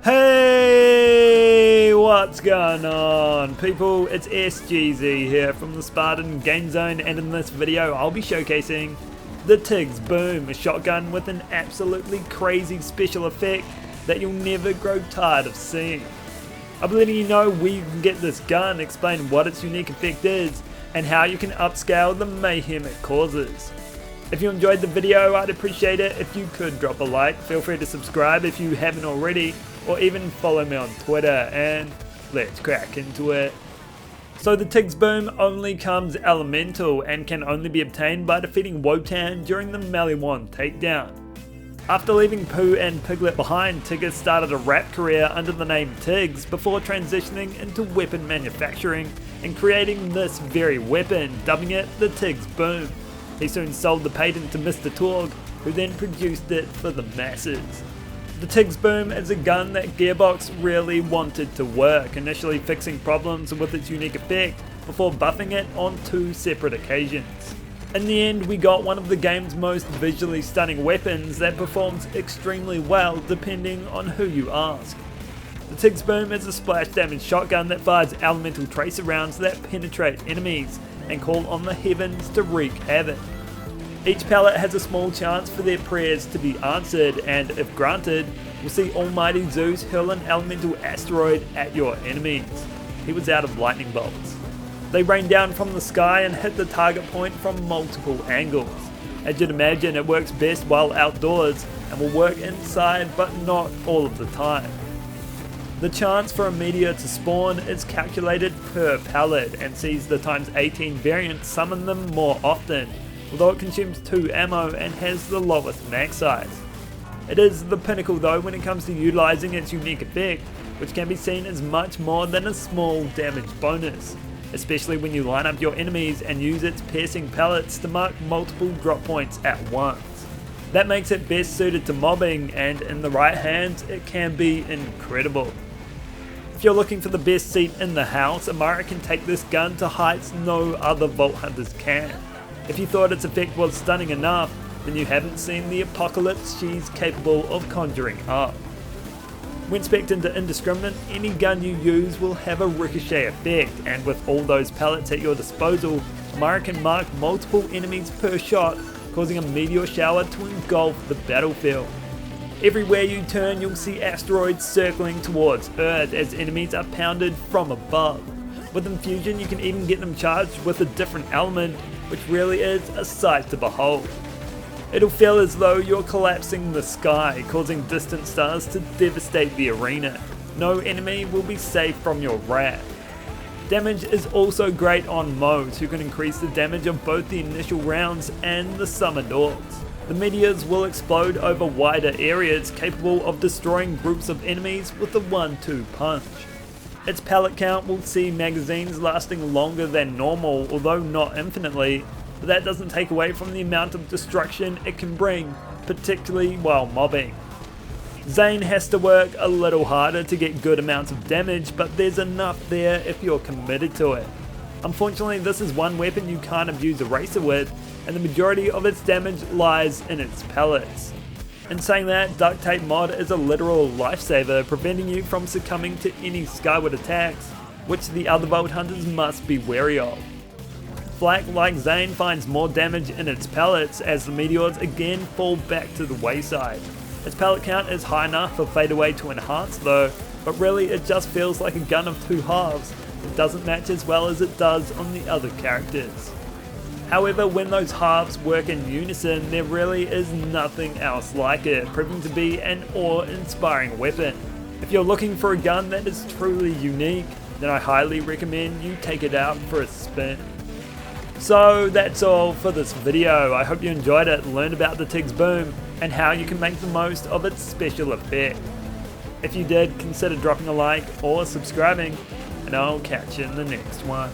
Hey, what's going on people? It's SGZ here from the SpartanGameZone, and in this video I'll be showcasing the Tiggs Boom, a shotgun with an absolutely crazy special effect that you'll never grow tired of seeing. I'll be letting you know where you can get this gun, explain what its unique effect is, and how you can upscale the mayhem it causes. If you enjoyed the video, I'd appreciate it if you could drop a like. Feel free to subscribe if you haven't already, or even follow me on Twitter, and let's crack into it. So the Tiggs Boom only comes elemental and can only be obtained by defeating Wotan during the Melee 1 takedown. After leaving Pooh and Piglet behind, Tigger started a rap career under the name Tiggs before transitioning into weapon manufacturing and creating this very weapon, dubbing it the Tiggs Boom. He soon sold the patent to Mr. Torg, who then produced it for the masses. The Tiggs Boom is a gun that Gearbox really wanted to work, initially fixing problems with its unique effect before buffing it on 2 separate occasions. In the end, we got one of the game's most visually stunning weapons that performs extremely well depending on who you ask. The Tiggs Boom is a splash damage shotgun that fires elemental tracer rounds that penetrate enemies and call on the heavens to wreak havoc. Each pellet has a small chance for their prayers to be answered, and if granted, you'll see Almighty Zeus hurl an elemental asteroid at your enemies. He was out of lightning bolts. They rain down from the sky and hit the target point from multiple angles. As you'd imagine, it works best while outdoors and will work inside, but not all of the time. The chance for a meteor to spawn is calculated per pellet and sees the ×18 variant summon them more often, although it consumes 2 ammo and has the lowest mag size. It is the pinnacle though when it comes to utilising its unique effect, which can be seen as much more than a small damage bonus, especially when you line up your enemies and use its piercing pellets to mark multiple drop points at once. That makes it best suited to mobbing, and in the right hands it can be incredible. If you're looking for the best seat in the house, Amara can take this gun to heights no other Vault Hunters can. If you thought its effect was stunning enough, then you haven't seen the apocalypse she's capable of conjuring up. When spec'd into indiscriminate, any gun you use will have a ricochet effect, and with all those pellets at your disposal, Amara can mark multiple enemies per shot, causing a meteor shower to engulf the battlefield. Everywhere you turn, you'll see asteroids circling towards Earth as enemies are pounded from above. With infusion, you can even get them charged with a different element, which really is a sight to behold. It'll feel as though you're collapsing the sky, causing distant stars to devastate the arena. No enemy will be safe from your wrath. Damage is also great on Moes, who can increase the damage of both the initial rounds and the summoned orbs. The meteors will explode over wider areas, capable of destroying groups of enemies with a 1-2 punch. Its pellet count will see magazines lasting longer than normal, although not infinitely, but that doesn't take away from the amount of destruction it can bring, particularly while mobbing. Zane has to work a little harder to get good amounts of damage, but there's enough there if you're committed to it. Unfortunately, this is one weapon you can't abuse a racer with, and the majority of its damage lies in its pellets. In saying that, duct tape mod is a literal lifesaver, preventing you from succumbing to any skyward attacks, which the other Vault Hunters must be wary of. Flak, like Zane, finds more damage in its pellets as the meteors again fall back to the wayside. Its pellet count is high enough for fadeaway to enhance though, but really it just feels like a gun of 2 halves. It doesn't match as well as it does on the other characters. However, when those halves work in unison, there really is nothing else like it, proving to be an awe-inspiring weapon. If you're looking for a gun that is truly unique, then I highly recommend you take it out for a spin. So that's all for this video. I hope you enjoyed it, learned about the Tiggs Boom, and how you can make the most of its special effect. If you did, consider dropping a like or subscribing, and I'll catch you in the next one.